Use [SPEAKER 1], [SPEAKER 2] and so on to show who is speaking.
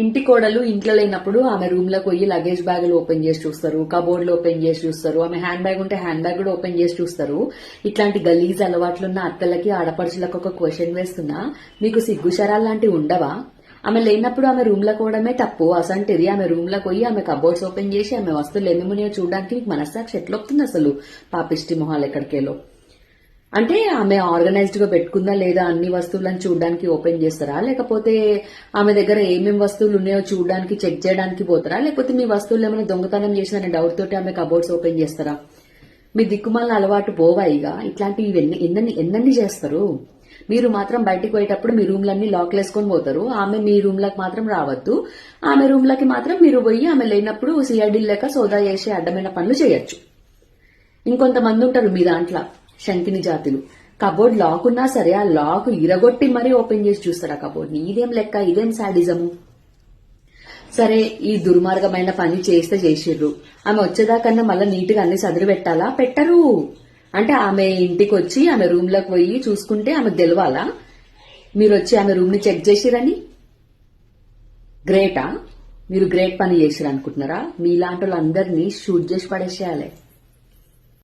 [SPEAKER 1] ఇంటి కోడలు ఇంట్లో లేనప్పుడు ఆమె రూమ్ లోకి పోయి లగేజ్ బ్యాగులు ఓపెన్ చేసి చూస్తారు, కబోర్డ్లు ఓపెన్ చేసి చూస్తారు, ఆమె హ్యాండ్ బ్యాగ్ ఉంటే హ్యాండ్ బ్యాగ్ కూడా ఓపెన్ చేసి చూస్తారు. ఇట్లాంటి గలీజ్ అలవాట్లున్న అత్తలకి ఆడపడుచులకు ఒక క్వశ్చన్ వేస్తున్నా, మీకు సిగ్గుశరాలు లాంటివి ఉండవా? ఆమె లేనప్పుడు ఆమె రూమ్ లో పోవడమే తప్పు. అసంటిది ఆమె రూమ్ లోకి పోయి ఆమె కబోర్డ్స్ ఓపెన్ చేసి ఆమె వస్తువులు ఏమేమున్నాయో చూడడానికి మీకు మనస్సాక్షి ఎట్లొస్తుంది అసలు? పాపిష్టి మొహాలు ఎక్కడికేలో. అంటే ఆమె ఆర్గనైజ్డ్ గా పెట్టుకుందా లేదా అన్ని వస్తువులను చూడడానికి ఓపెన్ చేస్తారా, లేకపోతే ఆమె దగ్గర ఏమేం వస్తువులు ఉన్నాయో చూడడానికి చెక్ చేయడానికి పోతారా, లేకపోతే మీ వస్తువులు ఏమైనా దొంగతనం చేసిన డౌట్ తోటి ఆమె కబోర్డ్స్ ఓపెన్ చేస్తారా? మీ దిక్కుమాలిన అలవాటు పోవా ఇక? ఇట్లాంటివి ఎన్నెన్ని చేస్తారు? మీరు మాత్రం బయటికి పోయేటప్పుడు మీ రూమ్లన్నీ లాక్ వేసుకొని పోతారు, ఆమె మీ రూమ్ లకు మాత్రం రావద్దు. ఆమె రూమ్ లకి మాత్రం మీరు పోయి ఆమె లేనప్పుడు సిఐడి లేక సోదా చేసే అడ్డమైన పనులు చేయొచ్చు. ఇంకొంతమంది ఉంటారు మీ దాంట్లో శంకిని జాతులు. కబోర్డ్ లాక్ ఉన్నా సరే ఆ లాక్ ఇరగొట్టి మరీ ఓపెన్ చేసి చూస్తారు ఆ కబోర్డ్ ని. ఇదేం లెక్క? ఇదేం శాడిజము? సరే, ఈ దుర్మార్గమైన పని చేస్తే చేసిర్రు, ఆమె వచ్చేదాకన్నా మళ్ళీ నీట్ గా అన్ని సదిరి పెట్టాలా? పెట్టరు. అంటే ఆమె ఇంటికి వచ్చి ఆమె రూమ్ లోకి పోయి చూసుకుంటే ఆమెకు తెలవాలా మీరు వచ్చి ఆమె రూమ్ ని చెక్ చేసిరని? గ్రేటా? మీరు గ్రేట్ పని చేసిరు అనుకుంటున్నారా? మీలాంటి వాళ్ళందరినీ షూట్ చేసి పడేసేయాలి.